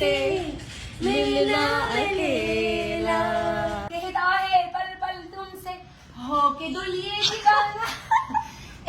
तुमसे मिलना अकेला कहता है पल पल तुमसे हो के दुलिये ठिकाना।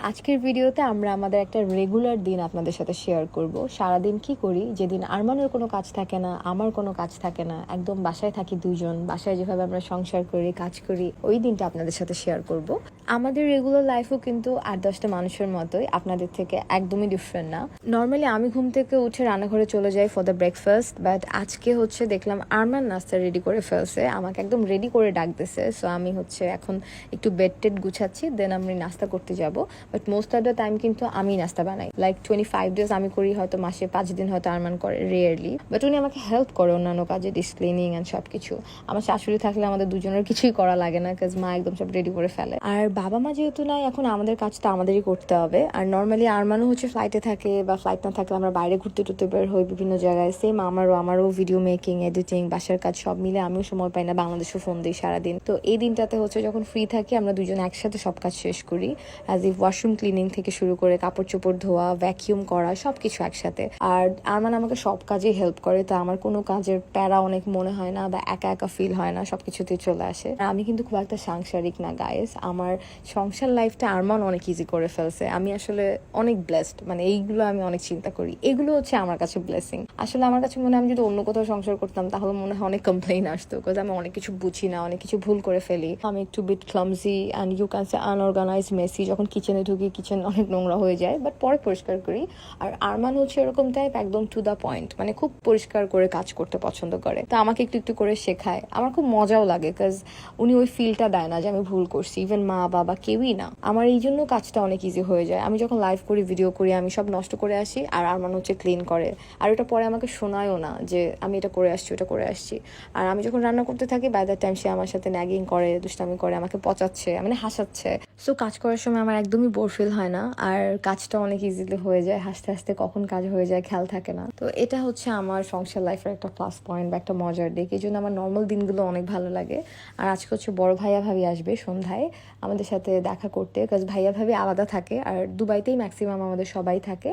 আজকের ভিডিওতে আমরা আমাদের একটা রেগুলার দিন আপনাদের সাথে শেয়ার করব। সারাদিন কি করি, যেদিন আরমানের কোনো কাজ থাকে না, আমার কোনো কাজ থাকে না, একদম বাসায় থাকি দুজন, বাসায় যেভাবে আমরা সংসার করি, কাজ করি, ওই দিনটা আপনাদের সাথে শেয়ার করব। আমাদের রেগুলার লাইফও কিন্তু 8-10টা মানুষের মতোই, আপনাদের থেকে একদমই ডিফারেন্ট না। নর্মালি আমি ঘুম থেকে উঠে রান্নাঘরে চলে যাই ফর দ্য ব্রেকফাস্ট, বাট আজকে হচ্ছে দেখলাম আরমান নাস্তা রেডি করে ফেলছে, আমাকে একদম রেডি করে ডাক দিছে। সো আমি হচ্ছে এখন একটু বেড টেড গুছাচ্ছি, দেন আমি নাস্তা করতে যাব। But most of the time কিন্তু আমি নাস্তা বানাই, লাইক 25 ডেজ আমি করি, হয়তো মাসে 5 দিন হয়তো আরমান করে, রেয়ারলি। বাট উনি আমাকে হেল্প করে অন্যান্য কাজে, ডিশ ক্লিনিং অ্যান্ড সব কিছু। আমার শাশুড়ি থাকলে আমাদের দুজনের কিছুই করা লাগে না, কাজ মা একদম সব রেডি করে ফেলে। আর বাবা মা যেহেতু নাই, এখন আমাদের কাজটা আমাদেরই করতে হবে। আর নর্মালি আরমানও হচ্ছে ফ্লাইটে থাকে, বা ফ্লাইট না থাকলে আমরা বাইরে ঘুরতে টুরতে বের হই বিভিন্ন জায়গায়। সেম আমারও ভিডিও মেকিং, এডিটিং, বাসার কাজ সব মিলে আমিও সময় পাই না, বাংলাদেশও ফোন দিই সারাদিন। তো এই দিনটাতে হচ্ছে যখন ফ্রি থাকি, আমরা দুজন একসাথে সব কাজ শেষ করি, অ্যাজ ইফ ওয়াশরুম ক্লিনিং থেকে শুরু করে কাপড় চোপড় ধোয়া, ভ্যাকিউম করা, সবকিছু একসাথে। আর আরমান আমাকে সব কাজেই হেল্প করে, তো আমার কোনো কাজের প্যারা অনেক মনে হয় না, বা একা একা ফিল হয় না, সবকিছুতেই চলে আসে। আর আমি কিন্তু খুব একটা সাংসারিক না গাইস, আমার সংসার লাইফটা আরমান অনেক ইজি করে ফেলছে। আমি আসলে অনেক ব্লেসড, মানে এইগুলো আমি অনেক চিন্তা করি, এগুলো হচ্ছে আমার কাছে ব্লেসিং। আসলে আমার কাছে মনে হয় আমি যদি অন্য কোথাও সংসার করতাম তাহলে মনে হয় অনেক কমপ্লেইন আসতো, বিকজ আমি অনেক কিছু বুঝি না, অনেক কিছু ভুল করে ফেলি। আমি একটু bit clumsy and you can say unorganize, messy. যখন কিচেনে ঢুকি কিচেন অনেক নোংরা হয়ে যায়, বাট পরে পরিষ্কার করি। আর আরমান হচ্ছে এরকম টাইপ, একদম টু দ্য পয়েন্ট, মানে খুব পরিষ্কার করে কাজ করতে পছন্দ করে। তো আমাকে একটু একটু করে শেখায়, আমার খুব মজাও লাগে, বিকজ উনি ওই ফিলটা দেয় না যে আমি ভুল করছি, ইভেন মা বাবা কেউই না। আমার এই জন্য কাজটা অনেক ইজি হয়ে যায়। আমি যখন লাইভ করি, ভিডিও করি, আমি সব নষ্ট করে আসি, আর আরমান হচ্ছে ক্লিন করে। আর ওটা পরে আমাকে শোনায়ও না যে আমি এটা করে আসছি, ওটা করে আসছি। আর আমি যখন রান্না করতে থাকি, বাই দ্যাট টাইম সে আমার সাথে ন্যাগিং করে, দুষ্টামি করে, আমাকে পচাচ্ছে, মানে হাসাচ্ছে। সো কাজ করার সময় আমার একদমই বোর ফিল হয় না, আর কাজটা অনেক ইজিলি হয়ে যায়, হাসতে হাসতে কখন কাজ হয়ে যায় খেয়াল থাকে না। তো এটা হচ্ছে আমার সংসার লাইফের একটা প্লাস পয়েন্ট বা একটা মজার দিক, এই জন্য আমার নর্মাল দিনগুলো অনেক ভালো লাগে। আর আজকে হচ্ছে বড় ভাইয়া ভাবি আসবে সন্ধ্যায় আমাদের সাথে দেখা করতে, বিকজ ভাইয়া ভাবি আলাদা থাকে, আর দুবাইতেই ম্যাক্সিমাম আমাদের সবাই থাকে।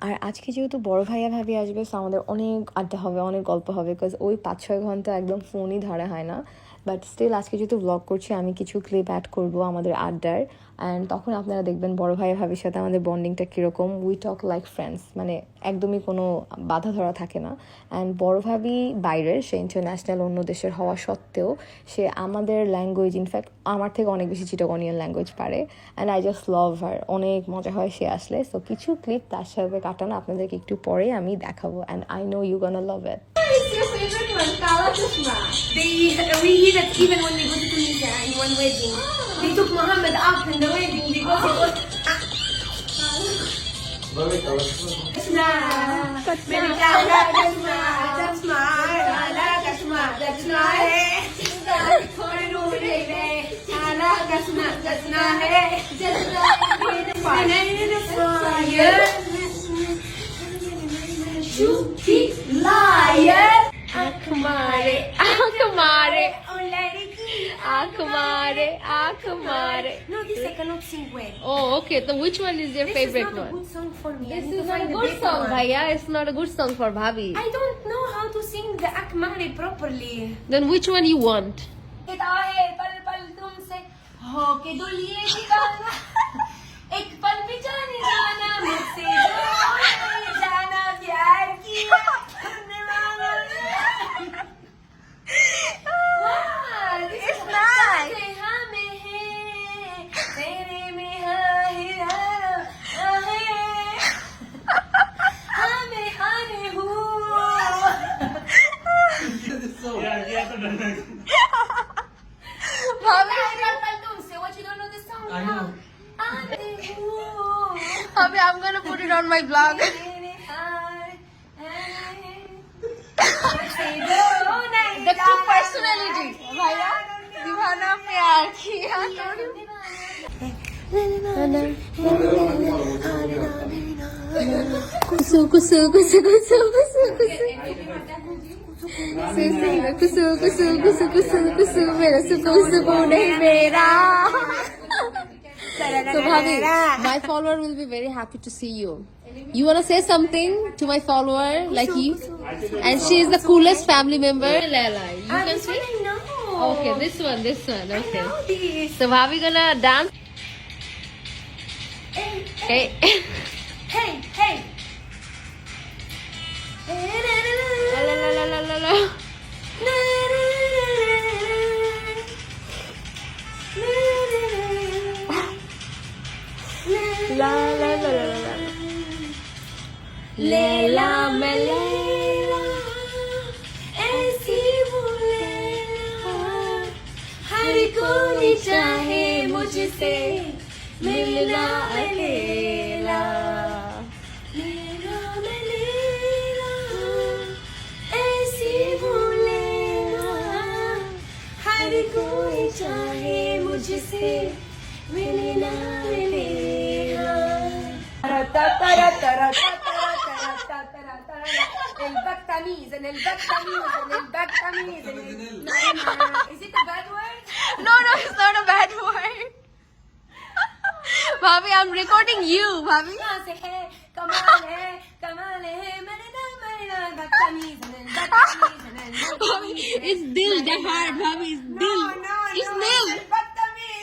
আর আজকে যেহেতু বড় ভাইয়া ভাবি আসবে, সো আমাদের অনেক আড্ডা হবে, অনেক গল্প হবে, বিকজ ওই 5-6 ঘন্টা একদম ফোনই ধরা হয় না। বাট স্টিল আজকে যেহেতু ব্লগ করছি, আমি কিছু ক্লিপ অ্যাড করবো আমাদের আড্ডার, অ্যান্ড তখন আপনারা দেখবেন বড় ভাইয়া ভাবির সাথে আমাদের বন্ডিংটা কীরকম। উই টক লাইক ফ্রেন্ডস, মানে একদমই কোনো বাধা ধরা থাকে না। অ্যান্ড বড় ভাবি বাইরের, সে ইন্টারন্যাশনাল অন্য দেশের হওয়া সত্ত্বেও সে আমাদের ল্যাঙ্গুয়েজ, ইনফ্যাক্ট আমার থেকে অনেক বেশি চিটাগনিয়ান ল্যাঙ্গুয়েজ পারে, অ্যান্ড আই জাস্ট লাভ হার। অনেক মজা হয় সে আসলে। সো কিছু ক্লিপ তার সাথে কাটানো আপনাদেরকে একটু পরে আমি দেখাবো, and I know you gonna love it. It's your favorite one, Kala Chashma. We eat it even when we go to Tunisia in one wedding. They took Muhammad up in the wedding because it was. Chashma. Mere Kala Chashma, Chashma, Kala Chashma, Chashma hai. Thode room le le. Kala Chashma, Chashma hai. Chashma hai. Shooty liar. आँख मारे, आँख मारे, oh लड़की, आँख मारे, आँख मारे. No, this I cannot sing well. Oh, okay. So which one is your favorite one? This is not a good song for me. This is not a good song, Bhaiya. It's not a good song for Bhabhi. I don't know how to sing the आँख मारे properly. Then which one you want? कहता है पल पल तुमसे हो के दुलिये ठिकाना. एक पल भी जाने जाना मुझसे जाना प्यार किया. Bhabhi, I'm gonna put it on my blog. The two personality, Bhaiya. Divana प्यार किया. कुसु कुसु कुसु कुसु कुसु कुसु कुसु कुसु कुसु कुसु कुसु मेरा सुकून सुकून है मेरा. So Bhabi, my follower will be very happy to see you. You wanna say something to my follower like you? And she is the coolest family member. Lela, you can This see. one I know. Okay, this one. I Okay. know this. So Bhabi gonna dance. Hey, Hey. hey, hey. La la la la la la. La la la la la la. Leila मैं Leila ऐसी हूँ Leila हर कोई चाहे मुझसे मिलना अकेला Leila मैं Leila ऐसी हूँ Leila हर कोई चाहे मुझसे मिलना अकेला El bactamiz, en el bactamiz, en el bactamiz, en el... Is it a bad word? No, it's not a bad word. Bhabi, I'm recording you, Bhabi. यहाँ से है कमाल है मेरे नाम बदतमीज en el bactamiz, en el Bhabi, it's Dil, the heart, Bhabi, it's Dil. It's Dil. el bactamiz.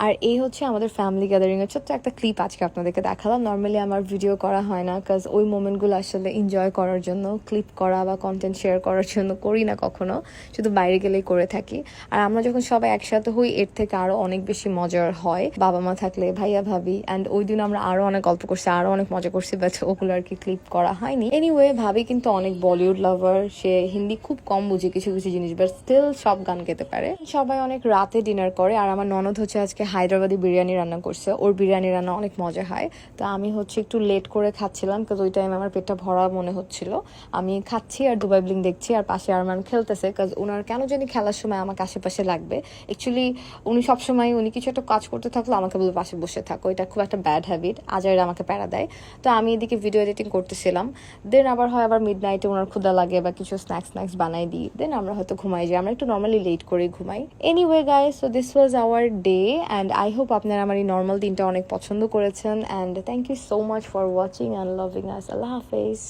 আর এই হচ্ছে আমাদের ফ্যামিলি গ্যাদারিং এর ছোট্ট একটা ক্লিপ আজকে আপনাদেরকে দেখালাম। নর্মালি আমার ভিডিও করা হয় না, কাজ ওই মোমেন্টগুলো আসলে এনজয় করার জন্য, ক্লিপ করা বা কন্টেন্ট শেয়ার করার জন্য করি না কখনো, শুধু বাইরে গেলেই করে থাকি। আর আমরা যখন সবাই একসাথে হই এর থেকে আরো অনেক বেশি মজার হয়, বাবা মা থাকলে, ভাইয়া ভাবি। অ্যান্ড ওই দিন আমরা আরো অনেক গল্প করছি, আরো অনেক মজা করছি, বাট ওগুলো আর কি ক্লিপ করা হয়নি। এনিওয়ে, ভাবি কিন্তু অনেক বলিউড লাভার, সে হিন্দি খুব কম বুঝে কিছু কিছু জিনিস, বাট স্টিল সব গান গেতে পারে। সবাই অনেক রাতে ডিনার করে, আর আমার ননদ হচ্ছে আজকে হায়দ্রাবাদি বিরিয়ানি রান্না করছে। ওর বিরিয়ানি রান্না অনেক মজা হয়। তো আমি হচ্ছে একটু লেট করে খাচ্ছিলাম, কাজ ওই টাইম আমার পেটটা ভরা মনে হচ্ছিল। আমি খাচ্ছি আর দুবাই ব্লিং দেখছি, আর পাশে আরমান খেলতেছে, কাজ ওনার কেন জানি খেলার সময় আমাকে আশেপাশে লাগবে। অ্যাকচুয়ালি উনি সবসময় উনি কিছু একটা কাজ করতে থাকলো আমাকে বলবে পাশে বসে থাকো, এটা খুব একটা ব্যাড হ্যাবিট। আজাইরা আমাকে প্যারা দেয়। তো আমি এদিকে ভিডিও এডিটিং করতেছিলাম, দেন আবার হয় আবার মিড নাইটে ওনার ক্ষুধা লাগে বা কিছু স্ন্যাক্স বানাই দিই, দেন আমরা হয়তো ঘুমাই যাই। আমরা একটু নর্মালি লেট করে ঘুমাই। Anyway guys, so this was our day, and I hope আপনারা আমার এই নর্মাল দিনটা অনেক পছন্দ করেছেন। And thank you so much for watching and loving us. আল্লাহ হাফেজ।